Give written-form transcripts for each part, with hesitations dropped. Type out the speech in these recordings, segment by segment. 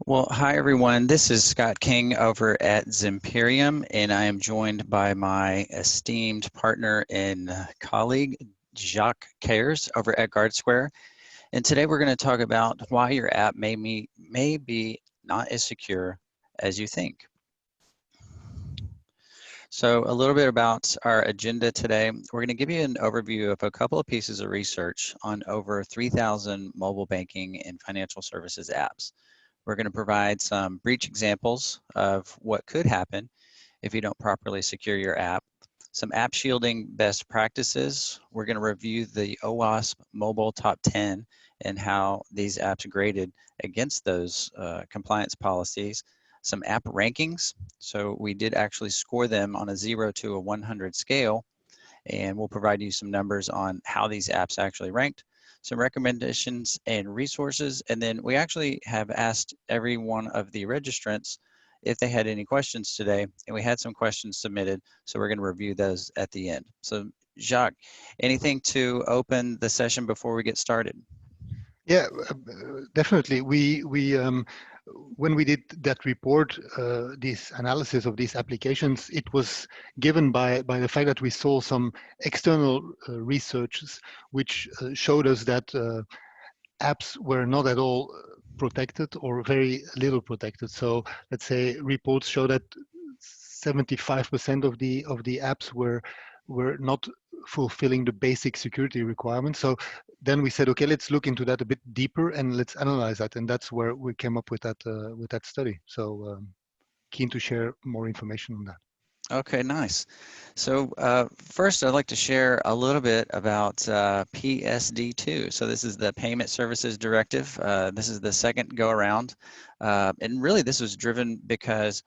Well, hi everyone. This is Scott King over at Zimperium, and I am joined by my esteemed partner and colleague, Jacques Cares over at Guardsquare. And today we're going to talk about why your app may be not as secure as you think. So a little bit about our agenda today. We're going to give you an overview of a couple of pieces of research on over 3,000 mobile banking and financial services apps. We're going to provide some breach examples of what could happen if you don't properly secure your app, some app shielding best practices. We're going to review the OWASP Mobile Top 10 and how these apps graded against those compliance policies, some app rankings. So we did actually score them on a 0 to a 100 scale, and we'll provide you some numbers on how these apps actually ranked, some recommendations and resources, and then we actually have asked every one of the registrants if they had any questions today, and we had some questions submitted, so we're going to review those at the end. So Jacques, anything to open the session before we get started? Yeah, definitely. We when we did that report, this analysis of these applications, it was given by the fact that we saw some external researches which showed us that apps were not at all protected or very little protected. So let's say reports show that 75% of the apps were not fulfilling the basic security requirements. So then we said, okay, let's look into that a bit deeper and let's analyze that. And that's where we came up with that study. So keen to share more information on that. Okay, nice. So first, I'd like to share a little bit about PSD2. So this is the Payment Services Directive. This is the second go around. And really this was driven because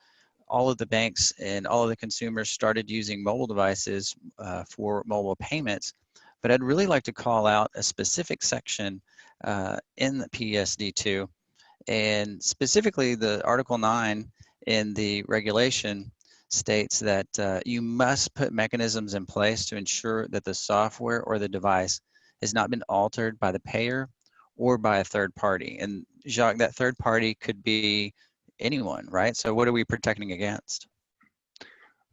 all of the banks and all of the consumers started using mobile devices for mobile payments. But I'd really like to call out a specific section in the PSD2, and specifically the Article 9 in the regulation states that you must put mechanisms in place to ensure that the software or the device has not been altered by the payer or by a third party. And Jacques, that third party could be anyone, right? So what are we protecting against?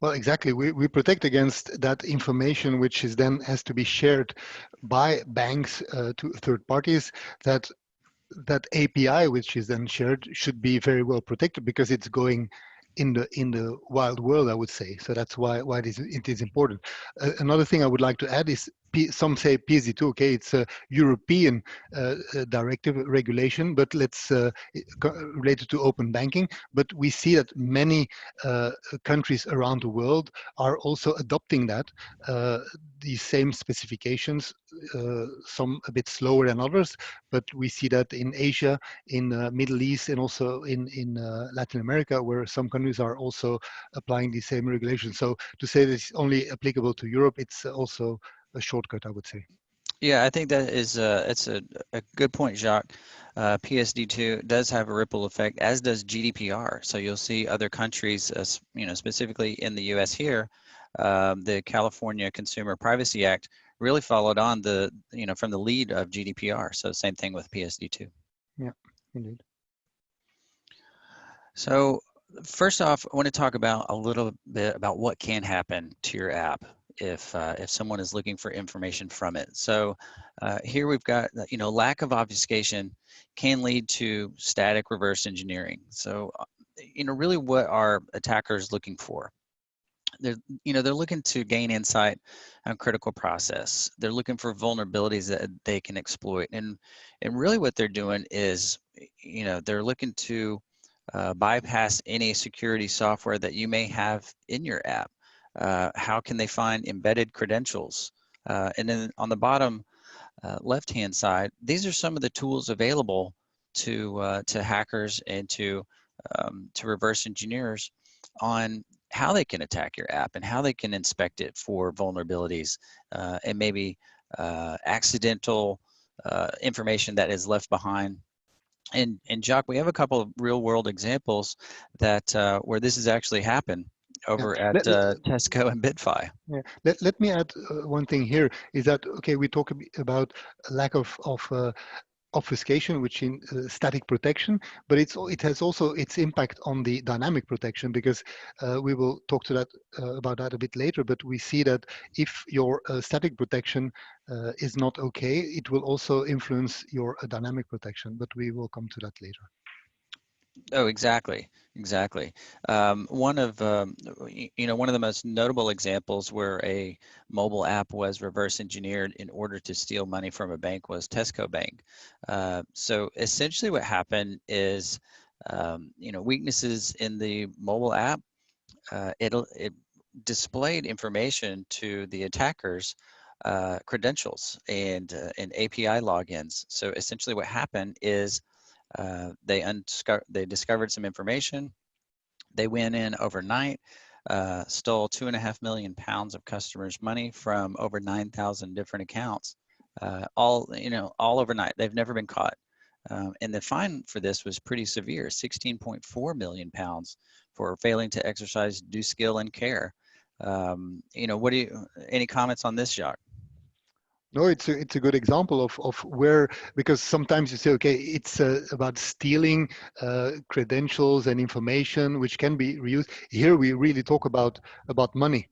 Well, exactly. We protect against that information, which is then has to be shared by banks to third parties. That API, which is then shared, should be very well protected because it's going in the wild world, I would say. So that's why it is important. Another thing I would like to add is some say PSD2. Okay, it's a European directive regulation, but let's related to open banking. But we see that many countries around the world are also adopting that these same specifications. Some a bit slower than others, but we see that in Asia, in Middle East, and also in Latin America, where some countries are also applying the same regulations. So to say that it's only applicable to Europe, it's also a shortcut, I would say. Yeah, I think that is it's a good point, Jacques. PSD2 does have a ripple effect, as does GDPR. So you'll see other countries, specifically in the U.S. here, the California Consumer Privacy Act really followed on from the lead of GDPR. So same thing with PSD2. Yeah, indeed. So first off, I want to talk about a little bit about what can happen to your app if someone is looking for information from it. So here we've got, lack of obfuscation can lead to static reverse engineering. So, really what are attackers looking for? They're looking to gain insight on critical process. They're looking for vulnerabilities that they can exploit. And really what they're doing is, they're looking to bypass any security software that you may have in your app. How can they find embedded credentials? And then on the bottom left-hand side, these are some of the tools available to hackers and to reverse engineers on how they can attack your app and how they can inspect it for vulnerabilities and maybe accidental information that is left behind. And Jacques, we have a couple of real-world examples that where this has actually happened Yeah. over at Tesco and BitV. Yeah. Let me add one thing here is that, okay, we talk about a lack of obfuscation, which in static protection, but it has also its impact on the dynamic protection, because we will talk to that about that a bit later. But we see that if your static protection is not okay, it will also influence your dynamic protection. But we will come to that later. Oh, exactly, exactly. One of one of the most notable examples where a mobile app was reverse engineered in order to steal money from a bank was Tesco Bank. So essentially, what happened is, weaknesses in the mobile app. It displayed information to the attackers, credentials and API logins. So essentially, what happened is they discovered some information. They went in overnight, stole 2.5 million pounds of customers' money from over 9,000 different accounts, all overnight. They've never been caught. And the fine for this was pretty severe, 16.4 million pounds for failing to exercise due skill and care. Any comments on this, Jacques? No, it's a good example of where, because sometimes you say, okay, it's about stealing credentials and information which can be reused. Here we really talk about money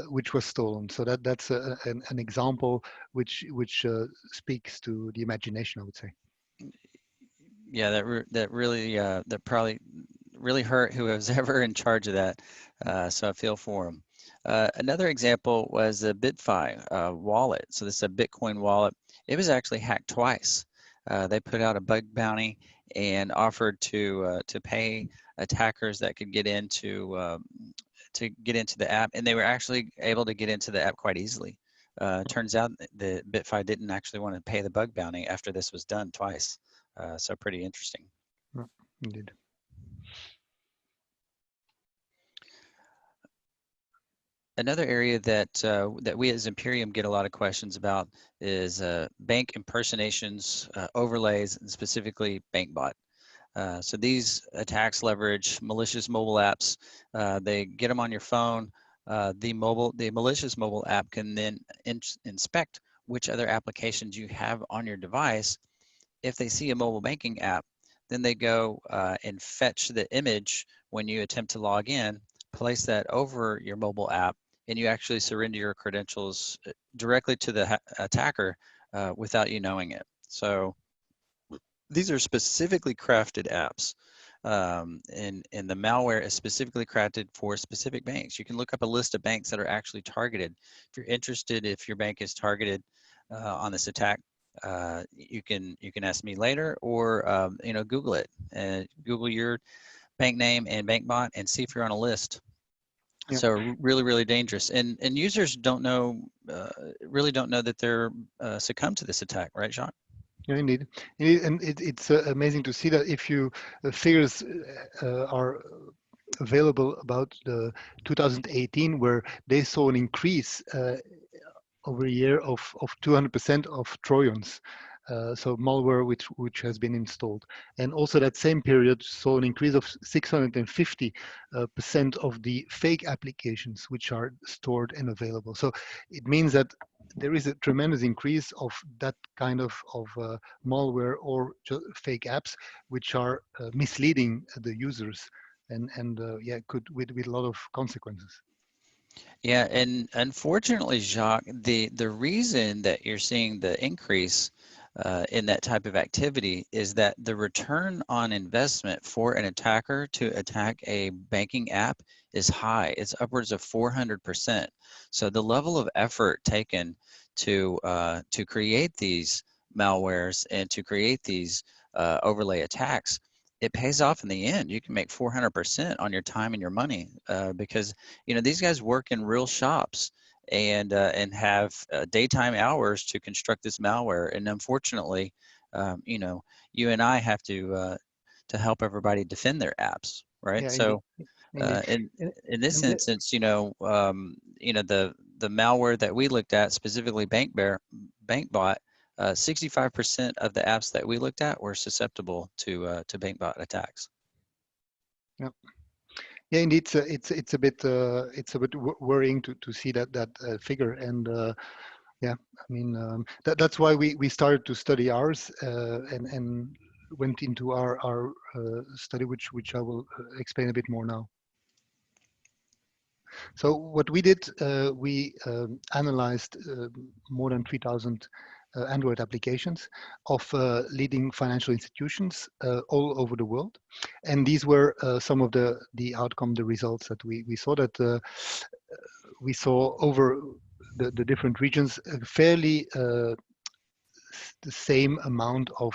which was stolen. So that's an example which speaks to the imagination, I would say. Yeah, that probably really hurt who was ever in charge of that. So I feel for them. Another example was the BitV wallet. So this is a Bitcoin wallet. It was actually hacked twice. They put out a bug bounty and offered to pay attackers that could get into the app, and they were actually able to get into the app quite easily. Turns out the BitV didn't actually want to pay the bug bounty after this was done twice. So pretty interesting. Yeah, indeed. Another area that we at Zimperium get a lot of questions about is bank impersonations, overlays, and specifically BankBot. So these attacks leverage malicious mobile apps. They get them on your phone. The malicious mobile app can then inspect which other applications you have on your device. If they see a mobile banking app, then they go and fetch the image when you attempt to log in, place that over your mobile app, and you actually surrender your credentials directly to the attacker without you knowing it. So these are specifically crafted apps, and the malware is specifically crafted for specific banks. You can look up a list of banks that are actually targeted. If you're interested, if your bank is targeted on this attack, you can ask me later, or Google it and Google your bank name and BankBot and see if you're on a list. Yeah. So really dangerous, and users don't know really don't know that they're succumbed to this attack, right, Jacques? Yeah, indeed. And it's amazing to see that if you figures are available about the 2018, where they saw an increase over a year of 200% of Trojans. So malware which has been installed, and also that same period saw an increase of 650% of the fake applications which are stored and available. So it means that there is a tremendous increase of that kind of malware or fake apps which are misleading the users, and yeah, could with a lot of consequences. Yeah, and unfortunately, Jacques, the reason that you're seeing the increase in that type of activity is that the return on investment for an attacker to attack a banking app is high. It's upwards of 400%. So the level of effort taken to create these malwares and to create these overlay attacks, it pays off in the end. You can make 400% on your time and your money because these guys work in real shops and have daytime hours to construct this malware. And unfortunately, you and I have to help everybody defend their apps, right? Yeah, indeed. So Indeed. in And, in this and instance, the malware that we looked at, specifically BankBot, 65% of the apps that we looked at were susceptible to BankBot attacks. yeah, yeah, indeed, it's a bit worrying to see that figure, and Yeah, I mean, that's why we started to study ours, and went into our study, which I will explain a bit more now. So what we did, we analyzed more than 3,000 Android applications of leading financial institutions all over the world, and these were some of the outcome, the results that we saw, that we saw over the different regions fairly the same amount of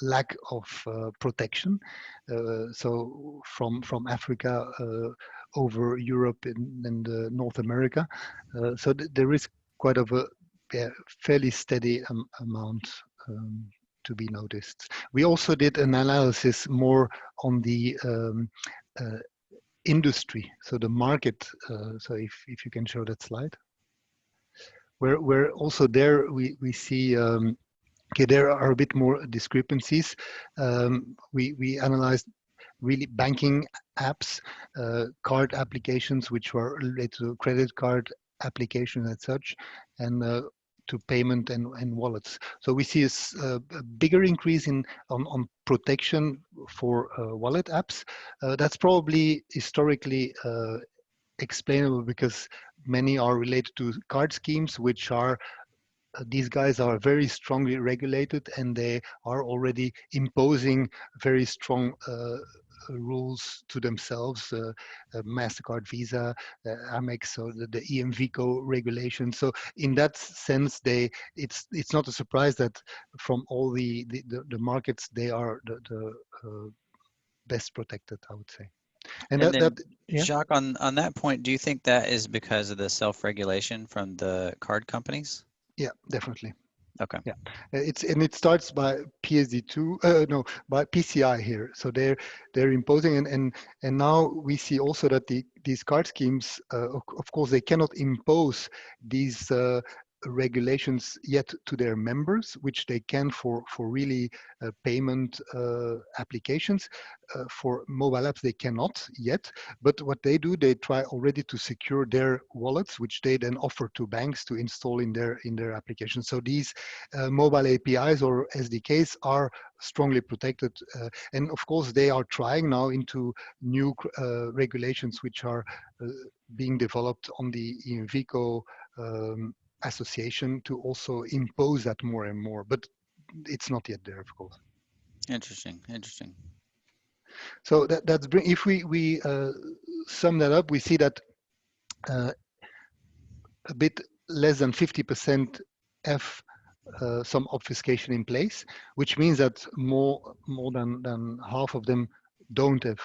lack of protection. So from Africa over Europe and North America. So there is quite of a, yeah, fairly steady amount to be noticed. We also did an analysis more on the industry, so the market. So if you can show that slide, where also there we see. Okay, there are a bit more discrepancies. We analyzed really banking apps, card applications, which were related to credit card applications and such, and to payment and wallets. So we see a bigger increase on protection for wallet apps. That's probably historically explainable because many are related to card schemes, which are these guys are very strongly regulated, and they are already imposing very strong rules to themselves, MasterCard, Visa, Amex, so the EMVCO regulation. So in that sense, it's not a surprise that from all the markets, they are the best protected, I would say. And And that then, yeah. Jacques, on that point, do you think that is because of the self-regulation from the card companies? Yeah, definitely. Okay. Yeah, it starts by PSD2, no, by PCI here. So they're imposing, and now we see also that these card schemes, of course, they cannot impose these regulations yet to their members, which they can for really payment applications. For mobile apps, they cannot yet. But what they do, they try already to secure their wallets, which they then offer to banks to install in their applications. So these mobile APIs or SDKs are strongly protected. And of course, they are trying now into new regulations which are being developed on the INVICO association to also impose that more and more. But it's not yet there, of course. Interesting. Interesting. So that's if we sum that up, we see that a bit less than 50% have some obfuscation in place, which means that more than half of them don't have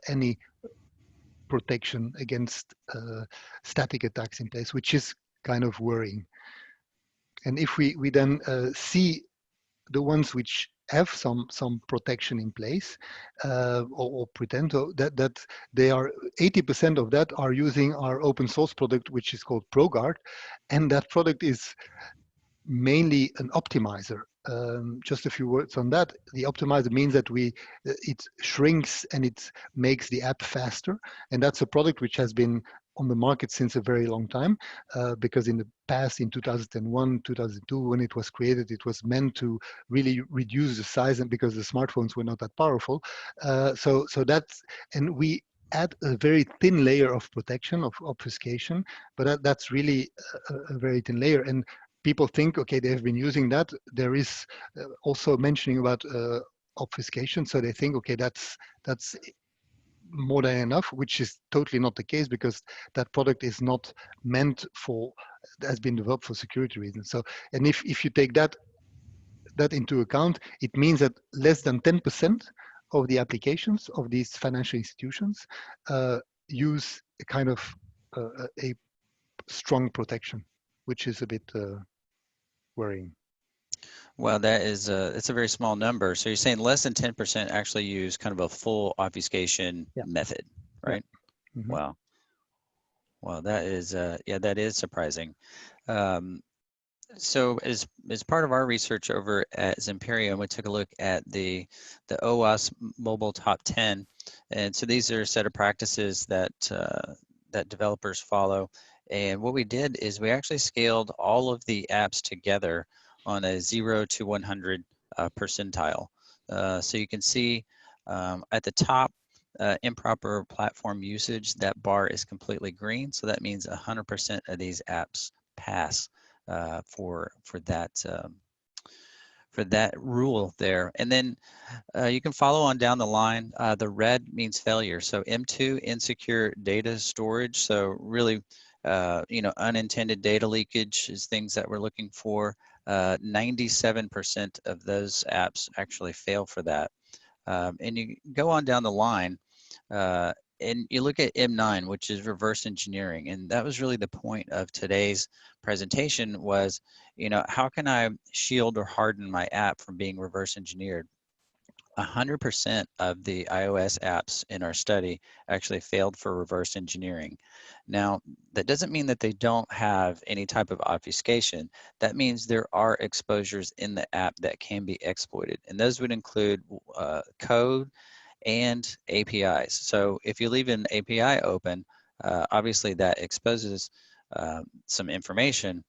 any protection against static attacks in place, which is kind of worrying. And if we then see the ones which have some protection in place, or pretend that they are 80% of that are using our open source product, which is called ProGuard, and that product is mainly an optimizer. Just a few words on that. The optimizer means that it shrinks and it makes the app faster, and that's a product which has been on the market since a very long time, because in the past, in 2001, 2002, when it was created, it was meant to really reduce the size, and because the smartphones were not that powerful. So that's, and we add a very thin layer of protection, of obfuscation, but that's really a very thin layer. And people think, okay, they've been using that. There is also mentioning about obfuscation, so they think, okay, that's more than enough, which is totally not the case, because that product is not meant for, has been developed for security reasons. So, and if you take that into account, it means that less than 10% of the applications of these financial institutions use a kind of a strong protection, which is a bit worrying. Well, that is it's a very small number. So you're saying less than 10% actually use kind of a full obfuscation Yeah. method, Yeah. right? Mm-hmm. Wow. Well, that is yeah, that is surprising. So as part of our research over at Zimperium, we took a look at the OWASP Mobile Top 10, and so these are a set of practices that that developers follow, And what we did is we actually scaled all of the apps together on a 0 to 100 percentile. So you can see at the top, improper platform usage, that bar is completely green. So that means 100% of these apps pass for that rule there. And then you can follow on down the line. The red means failure. So M2, insecure data storage. So really, unintended data leakage is things that we're looking for. 97% of those apps actually fail for that. And you go on down the line, and you look at M9, which is reverse engineering. And that was really the point of today's presentation was, how can I shield or harden my app from being reverse engineered? 100% of the iOS apps in our study actually failed for reverse engineering. Now, that doesn't mean that they don't have any type of obfuscation. That means there are exposures in the app that can be exploited. And those would include code and APIs. So if you leave an API open, obviously that exposes some information.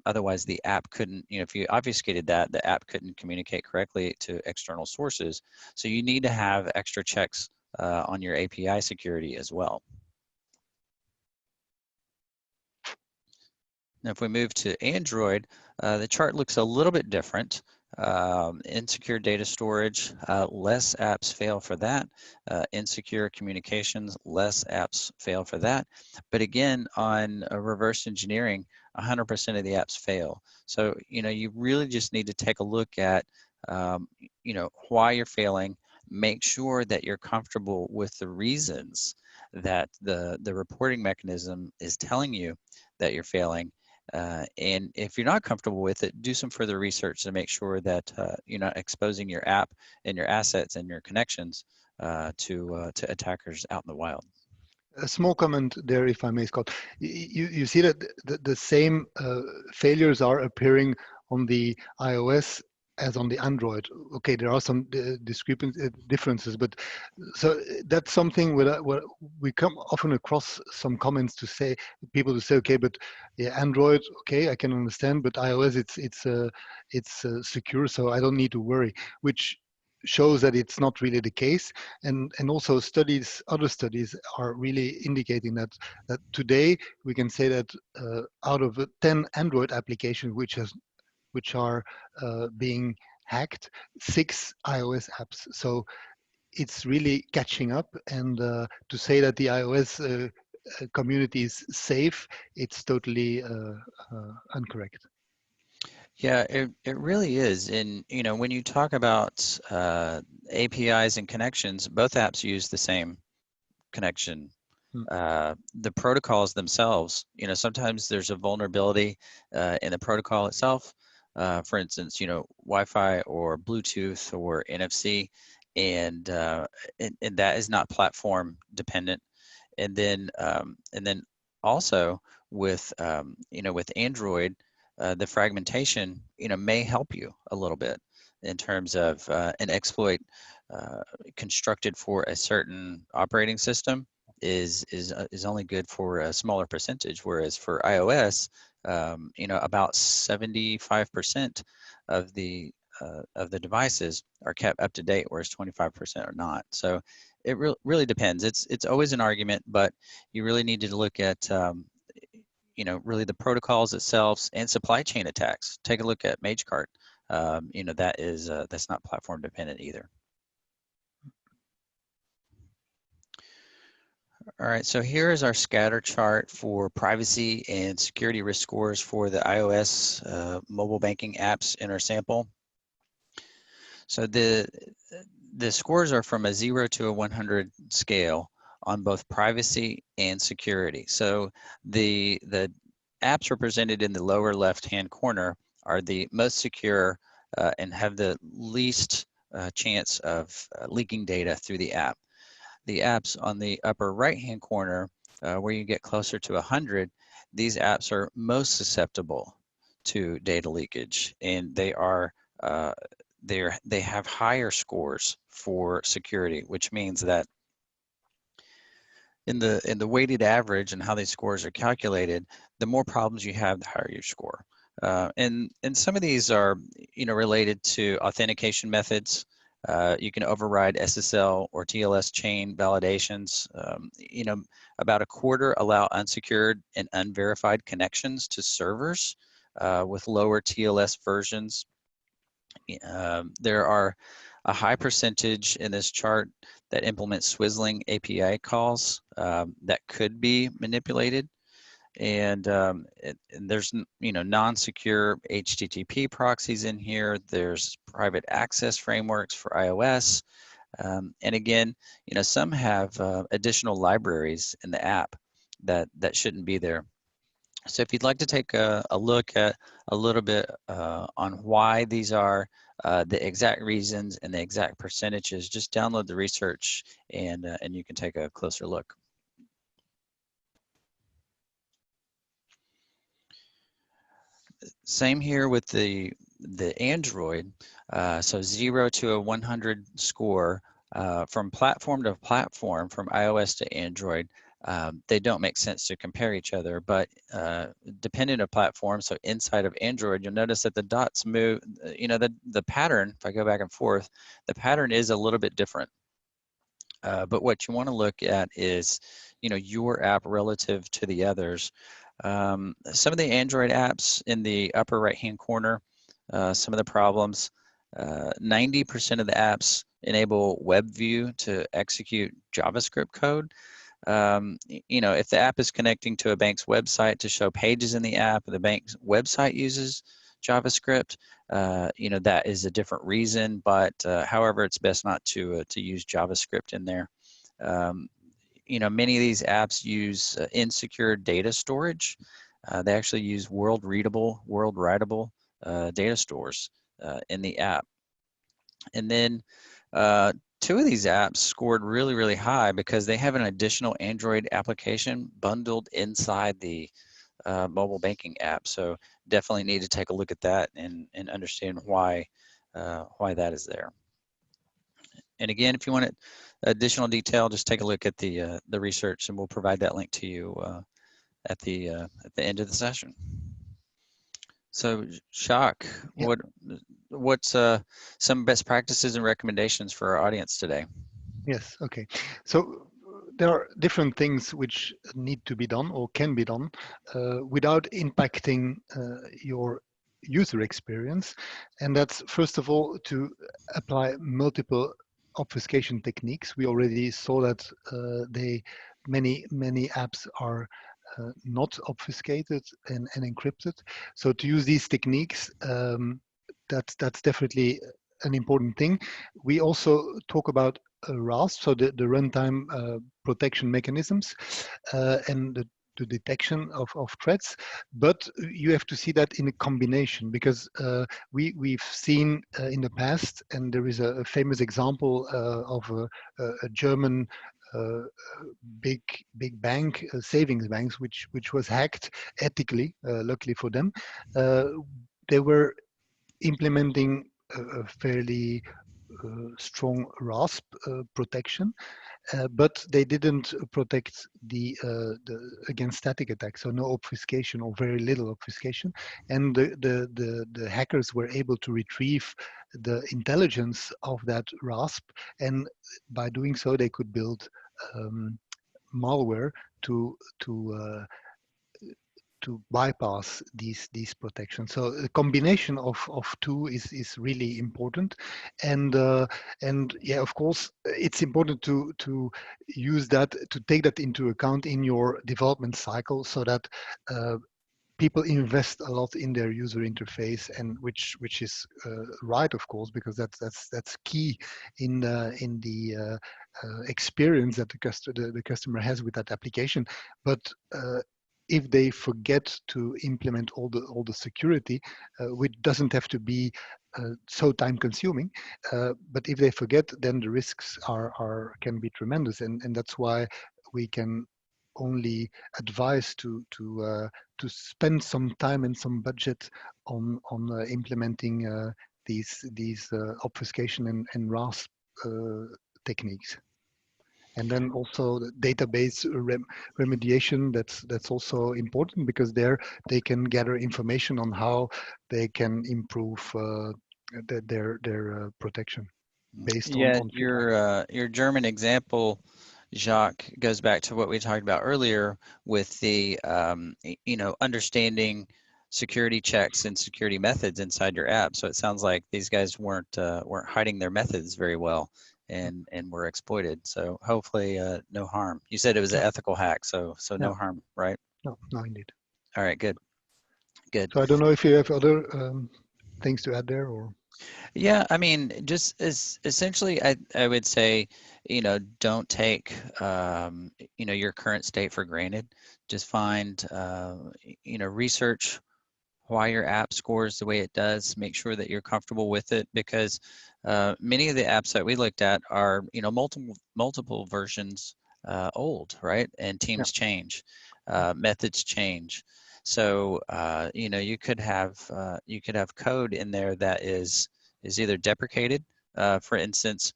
Otherwise, the app couldn't, if you obfuscated that, the app couldn't communicate correctly to external sources. So you need to have extra checks on your API security as well. Now, if we move to Android, the chart looks a little bit different. Insecure data storage, less apps fail for that. Insecure communications, less apps fail for that. But again, on reverse engineering, 100% of the apps fail. So, you really just need to take a look at, why you're failing. Make sure that you're comfortable with the reasons that the reporting mechanism is telling you that you're failing. And if you're not comfortable with it, do some further research to make sure that you're not exposing your app and your assets and your connections to attackers out in the wild. A small comment there, if I may, Scott. You see that the same failures are appearing on the iOS as on the Android. Okay, there are some differences, but so that's something where we come often across some comments to say people to say, okay, but yeah, Android, okay, I can understand, but iOS, it's secure, so I don't need to worry, which shows that it's not really the case, and also other studies are really indicating that today we can say that out of 10 Android applications which are being hacked, 6 iOS apps. So it's really catching up, and to say that the iOS community is safe, it's totally incorrect. Yeah, it really is. And, when you talk about APIs and connections, both apps use the same connection. The protocols themselves, sometimes there's a vulnerability in the protocol itself. For instance, Wi-Fi or Bluetooth or NFC, and that is not platform dependent. And then also with with Android, the fragmentation may help you a little bit in terms of an exploit constructed for a certain operating system is only good for a smaller percentage, whereas for iOS, about 75% of the devices are kept up to date, whereas 25% are not. So it really depends. It's always an argument, but you really need to look at really the protocols itself and supply chain attacks. Take a look at MageCart. That's not platform dependent either. All right, so here is our scatter chart for privacy and security risk scores for the iOS mobile banking apps in our sample. So the scores are from a 0 to a 100 scale on both privacy and security. So the apps represented in the lower left-hand corner are the most secure and have the least chance of leaking data through the app. The apps on the upper right-hand corner, where you get closer to 100, these apps are most susceptible to data leakage, and they have higher scores for security, which means that in the weighted average and how these scores are calculated, the more problems you have, the higher your score. And some of these are, related to authentication methods. You can override SSL or TLS chain validations. About a quarter allow unsecured and unverified connections to servers with lower TLS versions. There are a high percentage in this chart that implement swizzling API calls that could be manipulated. And there's non-secure HTTP proxies in here. There's private access frameworks for iOS, and again, some have additional libraries in the app that shouldn't be there. So if you'd like to take a look at a little bit on why these are the exact reasons and the exact percentages, just download the research and you can take a closer look. Same here with the Android. So 0 to a 100 score from platform to platform, from iOS to Android. They don't make sense to compare each other, but depending on platform, so inside of Android, you'll notice that the dots move, the pattern, if I go back and forth, the pattern is a little bit different. But what you want to look at is, your app relative to the others. Some of the Android apps in the upper right-hand corner, some of the problems, 90% of the apps enable WebView to execute JavaScript code. If the app is connecting to a bank's website to show pages in the app, the bank's website uses JavaScript, that is a different reason, but however, it's best not to use JavaScript in there. Many of these apps use insecure data storage. They actually use world writable data stores in the app. And then two of these apps scored really, really high because they have an additional Android application bundled inside the mobile banking app. So definitely need to take a look at that and understand why that is there. And again, if you want additional detail, just take a look at the research, and we'll provide that link to you at the end of the session. So, Jacques, Yep. what's some best practices and recommendations for our audience today? Yes, okay. So there are different things which need to be done or can be done without impacting your user experience. And that's, first of all, to apply multiple obfuscation techniques. We already saw that many apps are not obfuscated and encrypted. So to use these techniques, that's definitely an important thing. We also talk about RASP, so the runtime protection mechanisms and the detection of threats, but you have to see that in a combination, because we've seen in the past, and there is a famous example of a German big bank, savings banks, which was hacked ethically, luckily for them. They were implementing a fairly strong RASP protection, but they didn't protect the against static attacks, so no obfuscation or very little obfuscation, and the hackers were able to retrieve the intelligence of that RASP, and by doing so they could build malware to bypass these protections. So a combination of two is really important, and yeah, of course, it's important to use that, to take that into account in your development cycle, so that people invest a lot in their user interface, and which is right, of course, because that's key in the experience that the customer has with that application. But if they forget to implement all the security, which doesn't have to be so time consuming, but if they forget, then the risks can be tremendous, and that's why we can only advise to spend some time and some budget on implementing these obfuscation and RASP techniques. And then also the database remediation, that's also important, because there they can gather information on how they can improve their protection based Yeah, on feedback. your German example, Jacques, goes back to what we talked about earlier with the understanding security checks and security methods inside your app. So it sounds like these guys weren't hiding their methods very well and were exploited. So hopefully no harm. You said it was an Yeah, ethical hack, so yeah, no harm, right? no, no, indeed. All right, good, good. So I don't know if you have other things to add there, or Yeah, I mean, just as essentially, I would say, don't take your current state for granted. Just find research why your app scores the way it does. Make sure that you're comfortable with it, because many of the apps that we looked at are multiple versions old, right? And yeah, teams change, methods change. So you could have code in there that is either deprecated. For instance,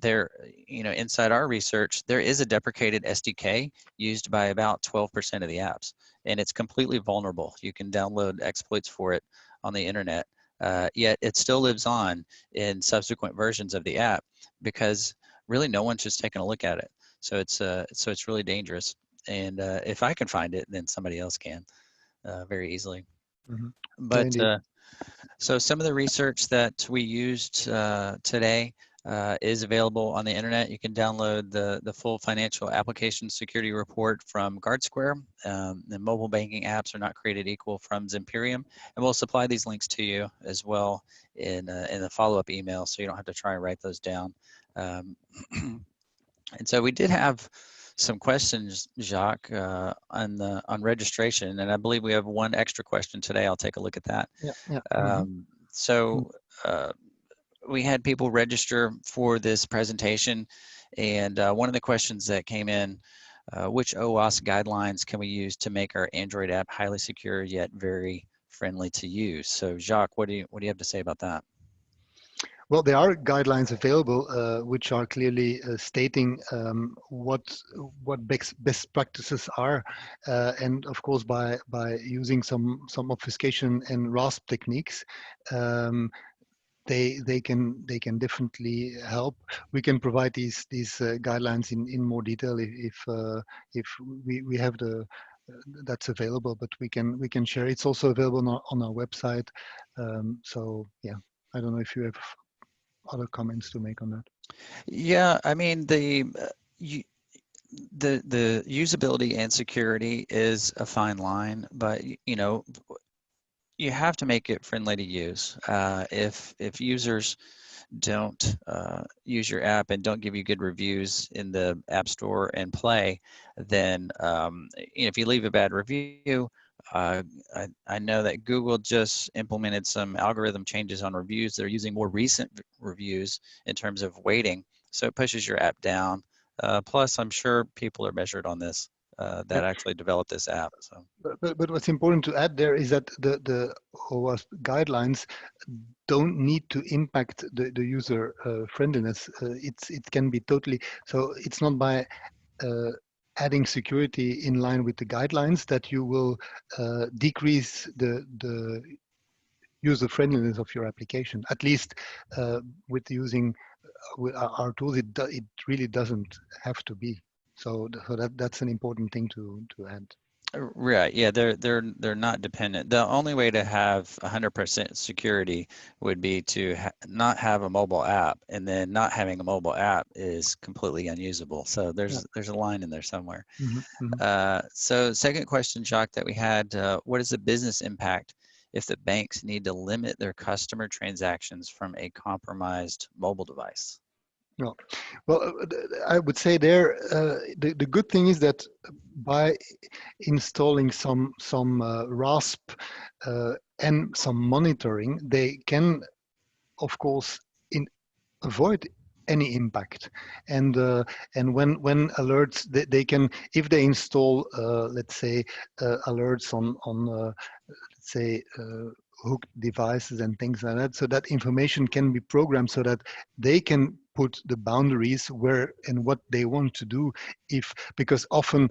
there, inside our research, there is a deprecated SDK used by about 12% of the apps, and it's completely vulnerable. You can download exploits for it on the internet, yet it still lives on in subsequent versions of the app because really no one's just taking a look at it. So it's really dangerous. And if I can find it, then somebody else can very easily. hmm, yeah, But indeed. so some of the research that we used today is available on the internet. You can download the full financial application security report from Guardsquare. The mobile banking apps are not created equal from Zimperium, and we'll supply these links to you as well in the follow-up email, so you don't have to try and write those down. Um, and so we did have some questions, Jacques, on registration, and I believe we have one extra question today. I'll take a look at that. Yeah, yeah. So uh, we had people register for this presentation, and one of the questions that came in, which OWASP guidelines can we use to make our Android app highly secure yet very friendly to use? So Jacques, what do you have to say about that? Well, there are guidelines available which are clearly stating what best practices are, and of course by using some obfuscation and RASP techniques, um, they can definitely help. We can provide these guidelines in more detail if we have the that's available, but we can share. It's also available on our website. So yeah, I don't know if you have other comments to make on that. Yeah, I mean you, the usability and security is a fine line, but you have to make it friendly to use. If users don't use your app and don't give you good reviews in the App Store and Play, then if you leave a bad review, uh, I know that Google just implemented some algorithm changes on reviews. They're using more recent reviews in terms of weighting, so it pushes your app down. Plus, I'm sure people are measured on this Yeah. that actually developed this app. So. But what's important to add there is that the OWASP guidelines don't need to impact the user friendliness. It can be totally, so it's not by uh, adding security in line with the guidelines that you will decrease the user friendliness of your application. At least with using with our tools, it really doesn't have to be. So that's an important thing to add. Right. Yeah, they're not dependent. The only way to have 100% security would be to not have a mobile app, and then not having a mobile app is completely unusable. So Yeah. there's a line in there somewhere. Hmm. So second question, Jacques, that we had, what is the business impact if the banks need to limit their customer transactions from a compromised mobile device? No. Well, I would say there the good thing is that by installing some RASP and some monitoring, they can of course avoid any impact. And when alerts, they can, if they install let's say alerts on let's say hooked devices and things like that, so that information can be programmed so that they can put the boundaries where and what they want to do, if because often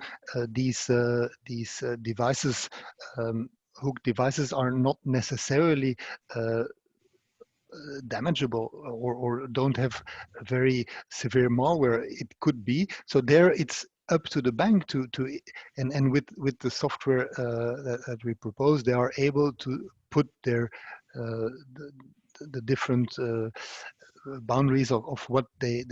these devices, hook devices, are not necessarily damageable, or don't have very severe malware. It could be. So there it's up to the bank to and with the software that we propose, they are able to put their the, the different boundaries of what they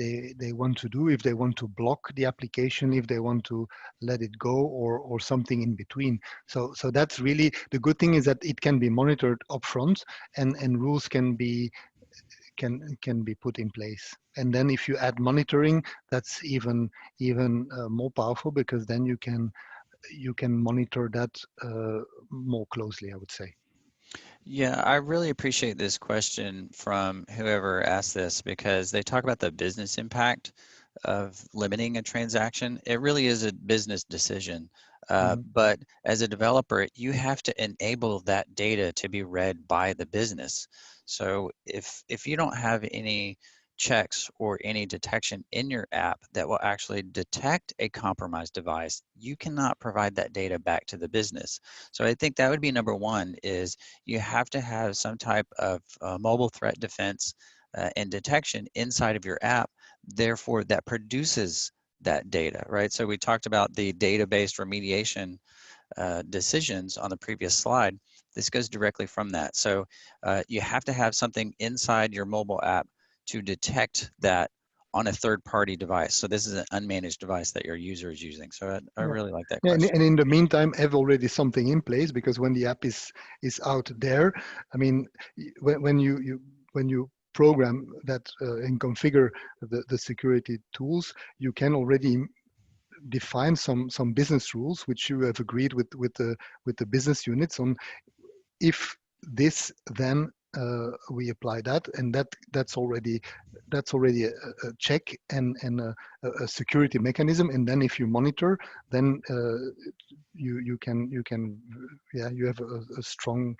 want to do, if they want to block the application, if they want to let it go, or something in between. So that's really the good thing, is that it can be monitored upfront, and rules can be put in place. And then if you add monitoring, that's even more powerful, because then you can monitor that more closely, I would say. Yeah, I really appreciate this question from whoever asked this, because they talk about the business impact of limiting a transaction. It really is a business decision. Mhm. But as a developer, you have to enable that data to be read by the business. So if you don't have any checks or any detection in your app that will actually detect a compromised device, you cannot provide that data back to the business. So I think that would be number one, is you have to have some type of mobile threat defense and detection inside of your app, therefore that produces that data, right? So we talked about the data-based remediation decisions on the previous slide. This goes directly from that. So you have to have something inside your mobile app to detect that on a third-party device. So this is an unmanaged device that your user is using. So I Yeah. really like that Yeah, question. and in the meantime, have already something in place, because when the app is out there, I mean, when you program that and configure the security tools, you can already define some business rules which you have agreed with the business units on. If this, then we apply that, and that's already a check and a security mechanism. And then if you monitor, then you can yeah, you have a strong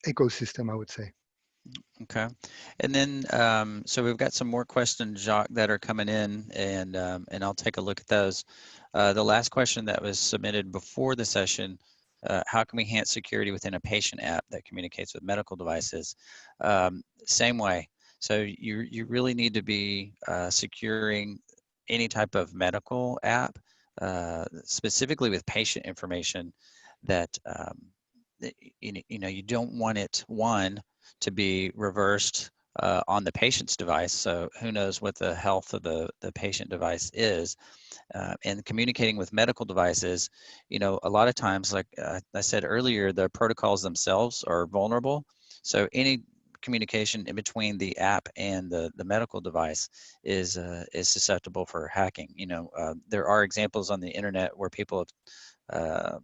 ecosystem, I would say. Okay. And then, so we've got some more questions, Jacques, that are coming in, and I'll take a look at those. The last question that was submitted before the session, how can we enhance security within a patient app that communicates with medical devices? Same way. So you really need to be securing any type of medical app, specifically with patient information that, you don't want it, one, to be reversed on the patient's device. So who knows what the health of the patient device is. And communicating with medical devices, a lot of times, like I said earlier, the protocols themselves are vulnerable. So any communication in between the app and the medical device is susceptible for hacking. There are examples on the internet where people have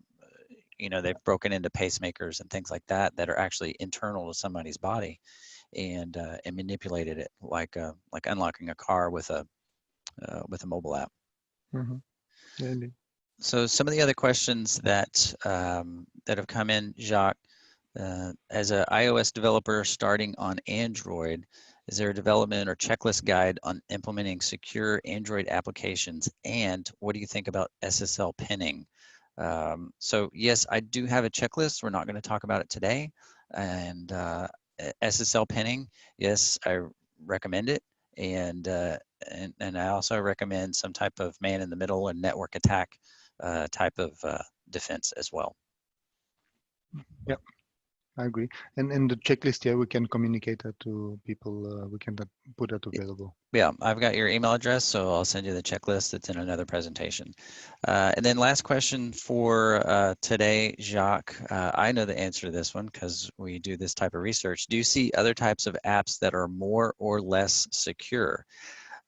they've broken into pacemakers and things like that are actually internal to somebody's body, and manipulated it, like unlocking a car with a mobile app. Hmm. Yeah, indeed. So some of the other questions that have come in, Jacques, as an iOS developer starting on Android, is there a development or checklist guide on implementing secure Android applications? And what do you think about SSL pinning? So yes, I do have a checklist. We're not going to talk about it today. And SSL pinning, yes, I recommend it. And I also recommend some type of man in the middle and network attack type of defense as well. Yeah, I agree. And the checklist, yeah, we can communicate that to people. We can put that available. Yeah, I've got your email address, so I'll send you the checklist that's in another presentation. And then last question for today, Jacques. I know the answer to this one because we do this type of research. Do you see other types of apps that are more or less secure?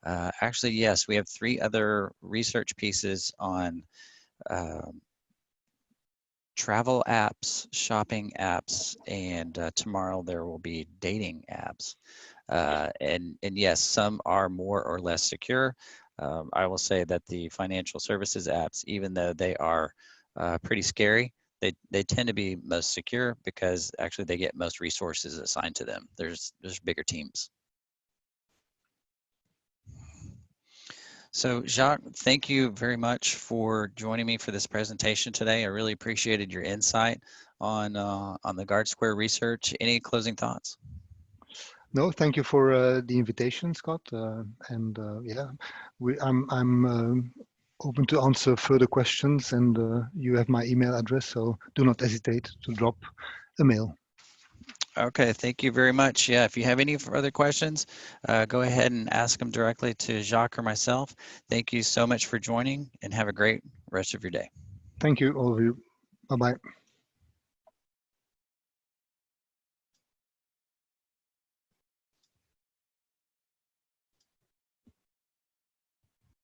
Actually, yes, we have 3 other research pieces on um, travel apps, shopping apps, and tomorrow there will be dating apps. And yes, some are more or less secure. I will say that the financial services apps, even though they are pretty scary, they tend to be most secure because actually they get most resources assigned to them. There's bigger teams. So Jacques, thank you very much for joining me for this presentation today. I really appreciated your insight on the Guardsquare research. Any closing thoughts? No, thank you for the invitation, Scott. Yeah, I'm open to answer further questions, and you have my email address, so do not hesitate to drop a mail. Okay, thank you very much. Yeah, if you have any further questions, go ahead and ask them directly to Jacques or myself. Thank you so much for joining, and have a great rest of your day. Thank you, all of you. Bye-bye.